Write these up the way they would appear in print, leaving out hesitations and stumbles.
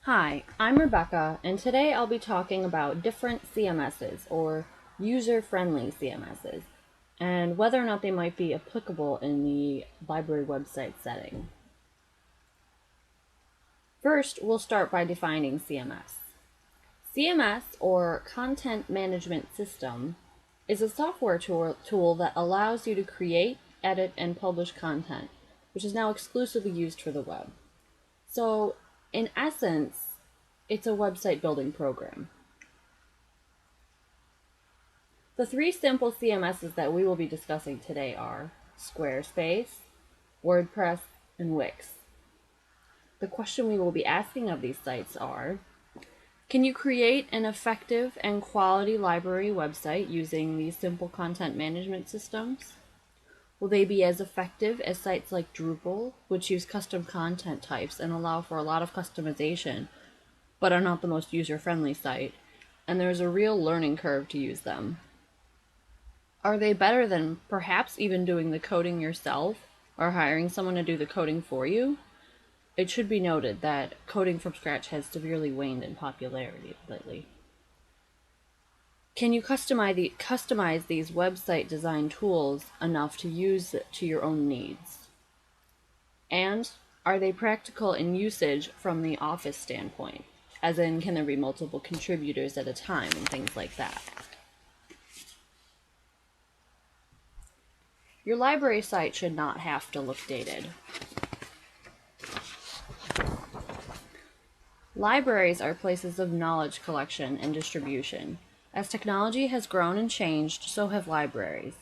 Hi, I'm Rebecca, and today I'll be talking about different CMSs, or user-friendly CMSs, and whether or not they might be applicable in the library website setting. First, we'll start by defining CMS. CMS, or Content Management System, is a software tool that allows you to create, edit, and publish content, which is now exclusively used for the web. So, in essence, it's a website building program. The three simple CMSs that we will be discussing today are Squarespace, WordPress, and Wix. The question we will be asking of these sites are, can you create an effective and quality library website using these simple content management systems? Will they be as effective as sites like Drupal, which use custom content types and allow for a lot of customization, but are not the most user-friendly site, and there is a real learning curve to use them? Are they better than perhaps even doing the coding yourself or hiring someone to do the coding for you? It should be noted that coding from scratch has severely waned in popularity lately. Can you customize these website design tools enough to use it to your own needs? And are they practical in usage from the office standpoint? As in, can there be multiple contributors at a time and things like that? Your library site should not have to look dated. Libraries are places of knowledge collection and distribution. As technology has grown and changed, so have libraries.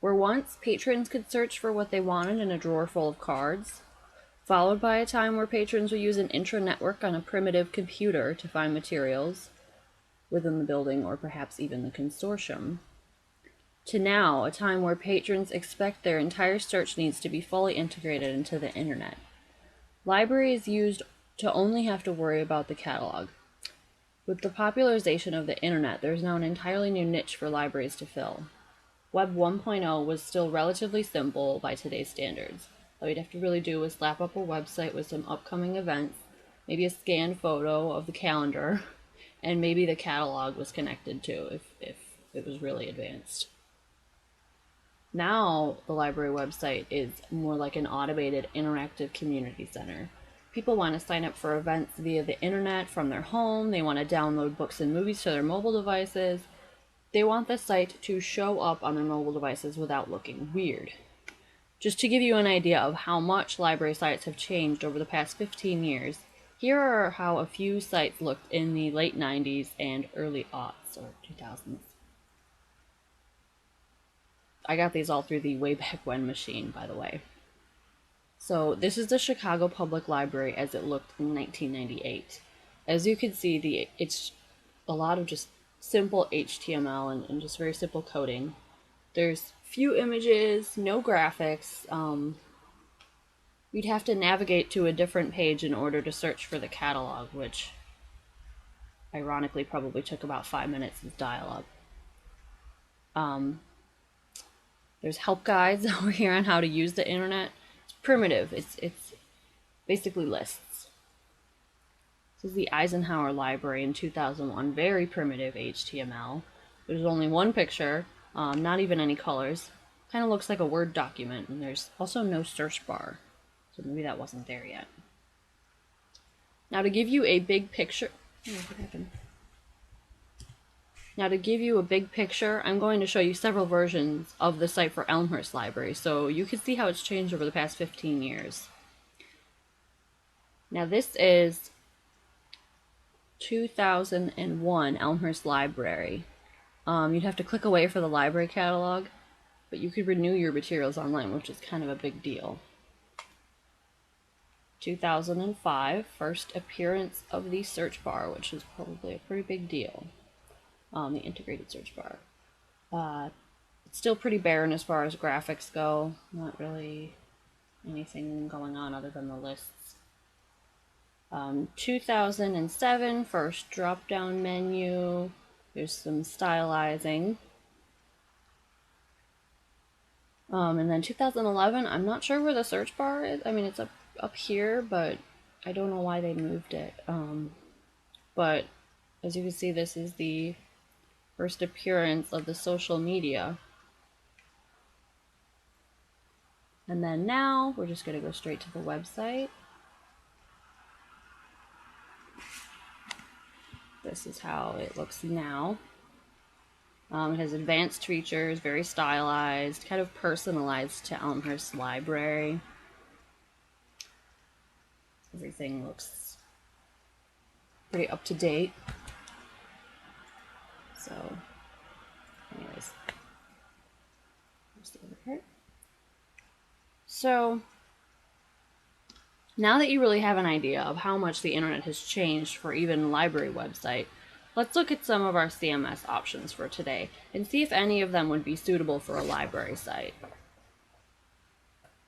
Where once patrons could search for what they wanted in a drawer full of cards, followed by a time where patrons would use an intra-network on a primitive computer to find materials within the building or perhaps even the consortium, to now, a time where patrons expect their entire search needs to be fully integrated into the internet. Libraries used to only have to worry about the catalog. With the popularization of the internet, there's now an entirely new niche for libraries to fill. Web 1.0 was still relatively simple by today's standards. All you'd have to really do was slap up a website with some upcoming events, maybe a scanned photo of the calendar, and maybe the catalog was connected too, if it was really advanced. Now, the library website is more like an automated interactive community center. People want to sign up for events via the internet from their home. They want to download books and movies to their mobile devices. They want the site to show up on their mobile devices without looking weird. Just to give you an idea of how much library sites have changed over the past 15 years, here are how a few sites looked in the late 90s and early aughts, or 2000s. I got these all through the Wayback When machine, by the way. So this is the Chicago Public Library as it looked in 1998. As you can see, it's a lot of just simple HTML and just very simple coding. There's few images, no graphics. You'd have to navigate to a different page in order to search for the catalog, which ironically probably took about 5 minutes of dial-up. There's help guides over here on how to use the internet. It's primitive. It's basically lists. This is the Eisenhower Library in 2001. Very primitive HTML. There's only one picture, not even any colors. Kind of looks like a Word document, and there's also no search bar. So maybe that wasn't there yet. Now to give you a big picture... Oh, what happened? Now to give you a big picture, I'm going to show you several versions of the site for Elmhurst Library, so you can see how it's changed over the past 15 years. Now this is 2001 Elmhurst Library. You'd have to click away for the library catalog, but you could renew your materials online, which is kind of a big deal. 2005, first appearance of the search bar, which is probably a pretty big deal. The integrated search bar. It's still pretty barren as far as graphics go. Not really anything going on other than the lists. 2007, first drop-down menu. There's some stylizing. And then 2011, I'm not sure where the search bar is. I mean, it's up here, but I don't know why they moved it. But as you can see, this is the first appearance of the social media. And then now we're just going to go straight to the website. This is how it looks now. It has advanced features, very stylized, kind of personalized to Elmhurst Library. Everything looks pretty up to date. So, anyways, here's the other part. So, now that you really have an idea of how much the internet has changed for even a library website, let's look at some of our CMS options for today and see if any of them would be suitable for a library site.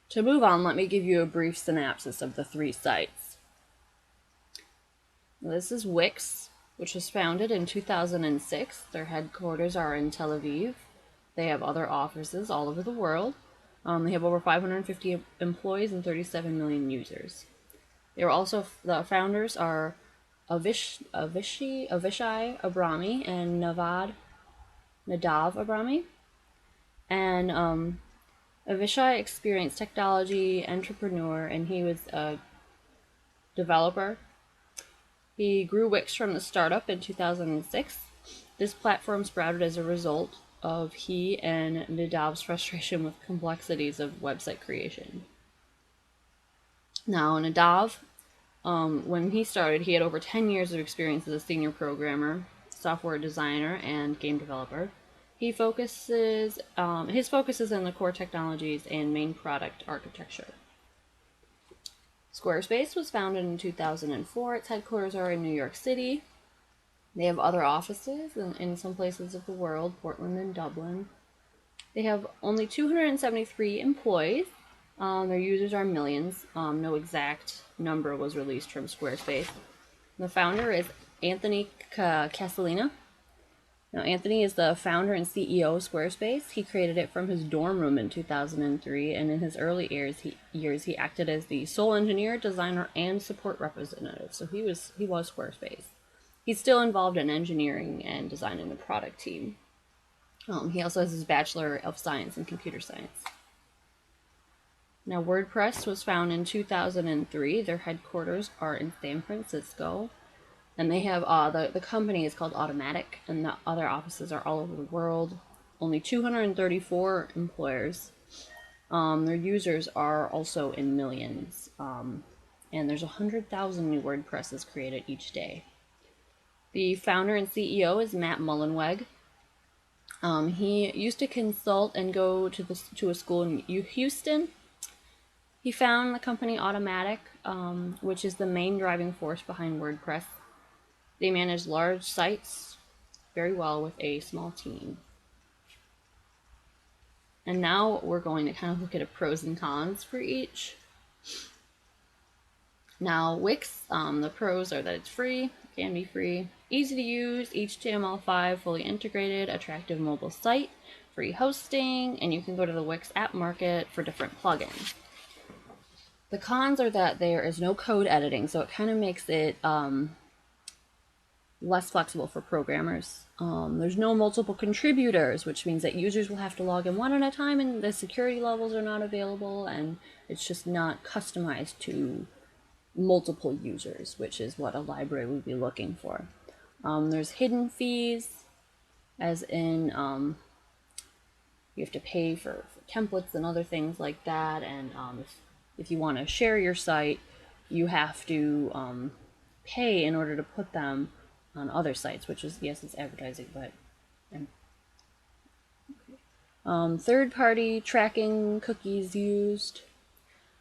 To move on, let me give you a brief synopsis of the 3 sites. This is Wix, which was founded in 2006. Their headquarters are in Tel Aviv. They have other offices all over the world. They have over 550 employees and 37 million users. They were also, the founders are Avishai Abrami and Nadav Abrami. And Avishai experienced technology entrepreneur, and he was a developer. He grew Wix from the startup in 2006. This platform sprouted as a result of he and Nadav's frustration with complexities of website creation. Now, Nadav, when he started, he had over 10 years of experience as a senior programmer, software designer, and game developer. His focus is in the core technologies and main product architecture. Squarespace was founded in 2004. Its headquarters are in New York City. They have other offices in some places of the world, Portland and Dublin. They have only 273 employees. Their users are millions. No exact number was released from Squarespace. The founder is Anthony Casalina. Now, Anthony is the founder and CEO of Squarespace. He created it from his dorm room in 2003, and in his early years, he acted as the sole engineer, designer, and support representative. So he was Squarespace. He's still involved in engineering and designing the product team. He also has his Bachelor of Science in Computer Science. Now, WordPress was founded in 2003. Their headquarters are in San Francisco. And they have, the company is called Automatic, and the other offices are all over the world. Only 234 employers. Their users are also in millions. And there's 100,000 new WordPresses created each day. The founder and CEO is Matt Mullenweg. He used to consult and go to a school in Houston. He founded the company Automatic, which is the main driving force behind WordPress. They manage large sites very well with a small team. And now we're going to kind of look at the pros and cons for each. Now, Wix, the pros are that it's free, can be free, easy to use, HTML5, fully integrated, attractive mobile site, free hosting, and you can go to the Wix app market for different plugins. The cons are that there is no code editing, so it kind of makes it less flexible for programmers. There's no multiple contributors, which means that users will have to log in one at a time, and the security levels are not available, and it's just not customized to multiple users, which is what a library would be looking for. There's hidden fees, as in you have to pay for templates and other things like that, and if you want to share your site, you have to pay in order to put them on other sites, which is, yes, it's advertising, but third-party tracking cookies used.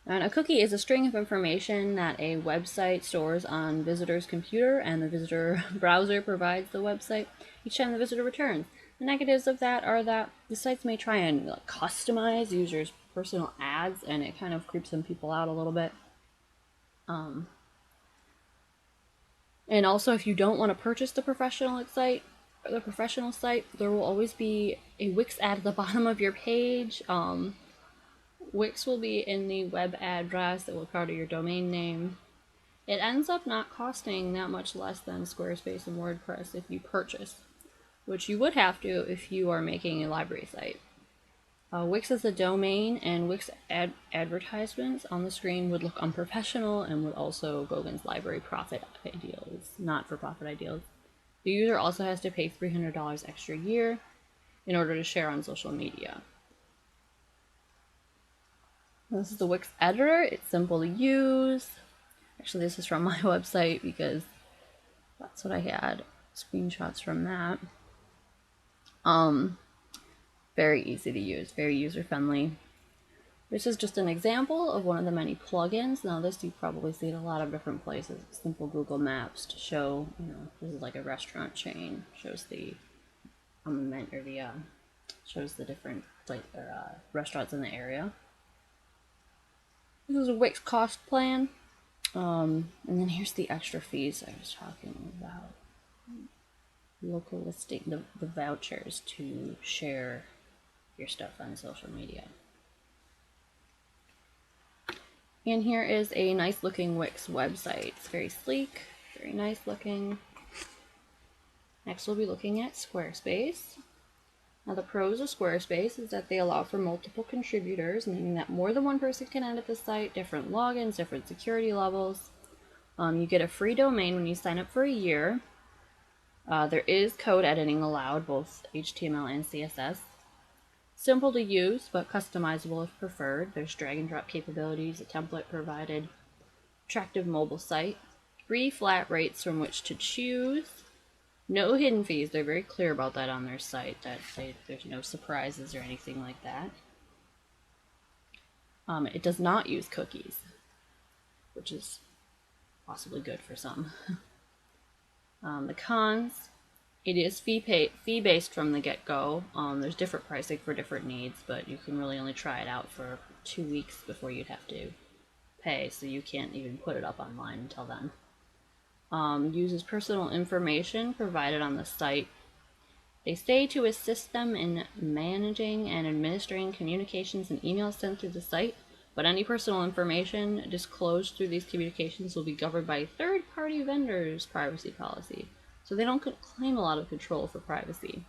And a cookie is a string of information that a website stores on visitor's computer, and the visitor browser provides the website each time the visitor returns. The negatives of that are that the sites may try and customize users' personal ads, and it kind of creeps some people out a little bit. And also, if you don't want to purchase the professional site, there will always be a Wix ad at the bottom of your page. Wix will be in the web address that will be part of your domain name. it ends up not costing that much less than Squarespace and WordPress if you purchase, which you would have to if you are making a library site. Wix is a domain, and Wix advertisements on the screen would look unprofessional and would also go against library profit ideals, not for profit ideals. The user also has to pay $300 extra a year in order to share on social media. This is the Wix editor. It's simple to use. Actually, this is from my website because that's what I had. Screenshots from that. Very easy to use, very user-friendly. This is just an example of one of the many plugins. Now this you probably see in a lot of different places. Simple Google Maps to show, this is like a restaurant chain. Shows the shows the different restaurants in the area. This is a Wix cost plan. And then here's the extra fees I was talking about. Local listing, the vouchers to share your stuff on social media. And here is a nice looking Wix website. It's very sleek, very nice looking. Next we'll be looking at Squarespace. Now the pros of Squarespace is that they allow for multiple contributors, meaning that more than one person can edit the site, different logins, different security levels. You get a free domain when you sign up for a year. There is code editing allowed, both HTML and CSS. Simple to use, but customizable if preferred. There's drag and drop capabilities, a template provided, attractive mobile site, 3 flat rates from which to choose, no hidden fees. They're very clear about that on their site, that there's no surprises or anything like that. It does not use cookies, which is possibly good for some. The cons: it is fee-based from the get-go. There's different pricing for different needs, but you can really only try it out for 2 weeks before you'd have to pay, so you can't even put it up online until then. Uses personal information provided on the site. They say to assist them in managing and administering communications and emails sent through the site, but any personal information disclosed through these communications will be governed by third-party vendors' privacy policy. So they don't claim a lot of control for privacy.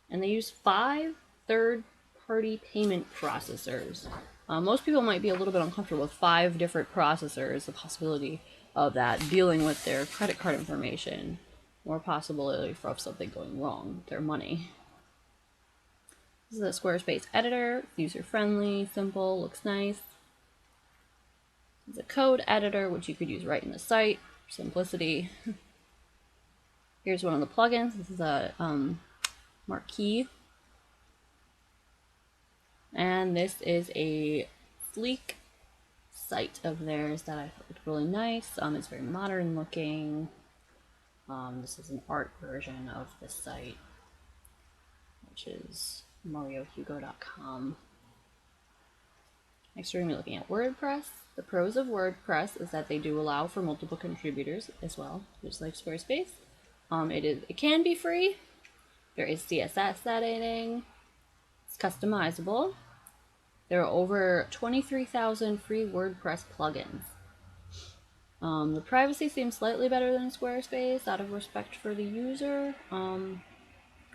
And they use 5 third-party payment processors. Most people might be a little bit uncomfortable with 5 different processors, the possibility of that dealing with their credit card information, or possibility of something going wrong with their money. This is a Squarespace editor, user-friendly, simple, looks nice. It's a code editor, which you could use right in the site for simplicity. Here's one of the plugins. This is a marquee. And this is a sleek site of theirs that I thought looked really nice. It's very modern looking. This is an art version of the site, which is mariohugo.com. Next we're going to be looking at WordPress. The pros of WordPress is that they do allow for multiple contributors as well, just like Squarespace. It can be free. There is CSS editing. It's customizable. There are over 23,000 free WordPress plugins. The privacy seems slightly better than Squarespace out of respect for the user, and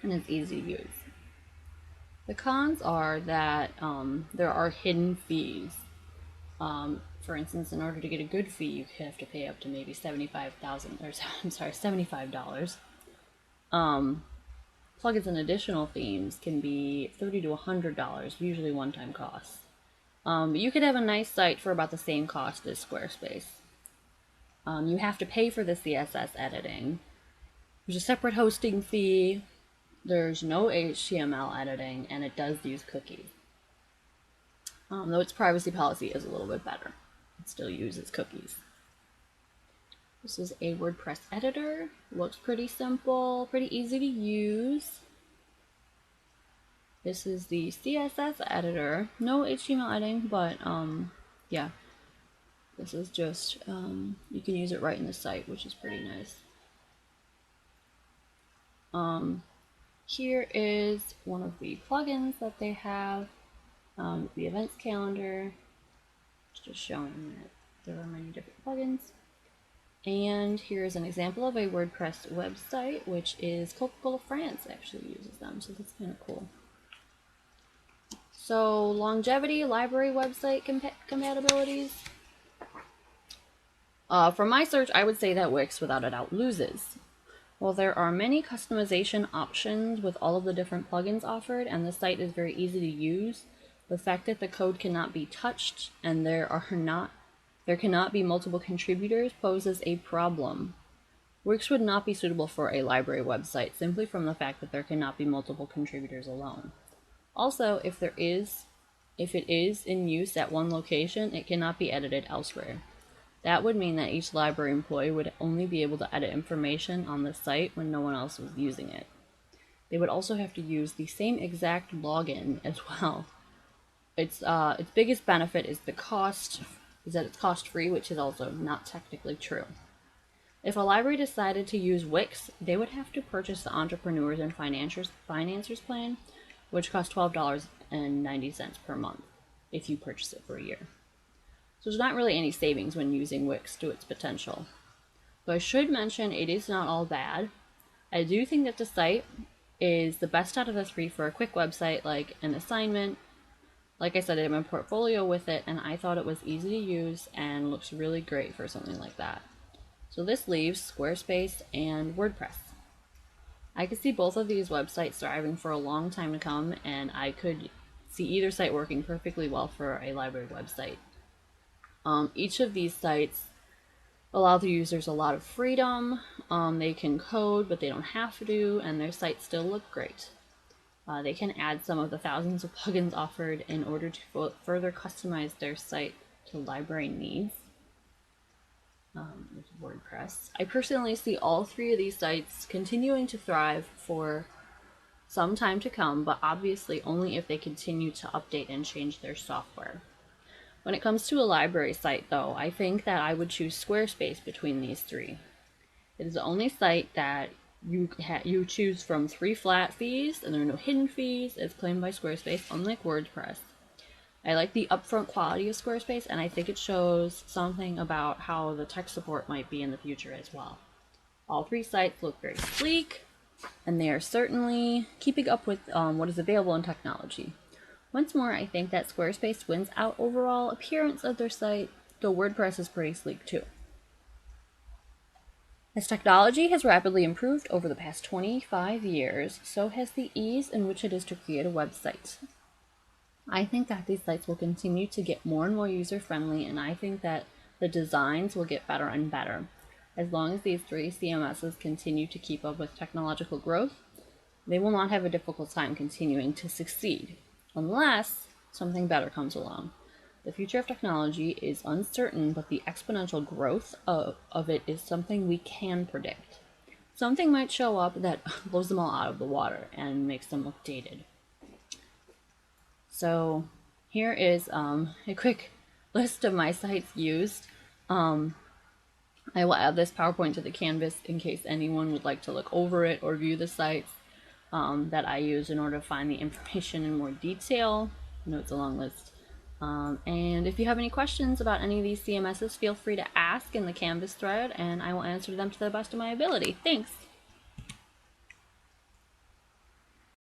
it's easy to use. The cons are that there are hidden fees. For instance, in order to get a good fee, you have to pay up to maybe $75. Plugins and additional themes can be $30 to $100, usually one-time costs. You could have a nice site for about the same cost as Squarespace. You have to pay for the CSS editing. There's a separate hosting fee. There's no HTML editing, and it does use cookies. Though its privacy policy is a little bit better. It still uses cookies. This is a WordPress editor. Looks pretty simple, pretty easy to use. This is the CSS editor. No HTML editing, but yeah. This is just, you can use it right in the site, which is pretty nice. Here is one of the plugins that they have, the events calendar. It's just showing that there are many different plugins. And here's an example of a WordPress website, which is Coca-Cola France actually uses them, so that's kind of cool. So longevity, library website compatibilities. From my search, I would say that Wix without a doubt loses. While there are many customization options with all of the different plugins offered, and the site is very easy to use, the fact that the code cannot be touched and there cannot be multiple contributors poses a problem. Wix would not be suitable for a library website simply from the fact that there cannot be multiple contributors alone. Also, if it is in use at one location, it cannot be edited elsewhere. That would mean that each library employee would only be able to edit information on the site when no one else was using it. They would also have to use the same exact login as well. Its biggest benefit is that it's cost-free, which is also not technically true. If a library decided to use Wix, they would have to purchase the Entrepreneurs and Financiers plan, which costs $12.90 per month if you purchase it for a year. So there's not really any savings when using Wix to its potential. But I should mention it is not all bad. I do think that the site is the best out of the three for a quick website like an assignment. Like I said, I have my portfolio with it, and I thought it was easy to use and looks really great for something like that. So this leaves Squarespace and WordPress. I could see both of these websites thriving for a long time to come, and I could see either site working perfectly well for a library website. Each of these sites allow the users a lot of freedom. They can code, but they don't have to, and their sites still look great. They can add some of the thousands of plugins offered in order to further customize their site to library needs. With WordPress. I personally see all three of these sites continuing to thrive for some time to come, but obviously only if they continue to update and change their software. When it comes to a library site, though, I think that I would choose Squarespace between these three. It is the only site that you choose from 3 flat fees, and there are no hidden fees, as claimed by Squarespace, unlike WordPress. I like the upfront quality of Squarespace, and I think it shows something about how the tech support might be in the future as well. All three sites look very sleek, and they are certainly keeping up with what is available in technology. Once more, I think that Squarespace wins out overall appearance of their site, though WordPress is pretty sleek too. As technology has rapidly improved over the past 25 years, so has the ease in which it is to create a website. I think that these sites will continue to get more and more user-friendly, and I think that the designs will get better and better. As long as these three CMSs continue to keep up with technological growth, they will not have a difficult time continuing to succeed, unless something better comes along. The future of technology is uncertain, but the exponential growth of it is something we can predict. Something might show up that blows them all out of the water and makes them look dated. So here is a quick list of my sites used. I will add this PowerPoint to the Canvas in case anyone would like to look over it or view the sites that I use in order to find the information in more detail. I know it's a long list. And if you have any questions about any of these CMSs, feel free to ask in the Canvas thread, and I will answer them to the best of my ability. Thanks!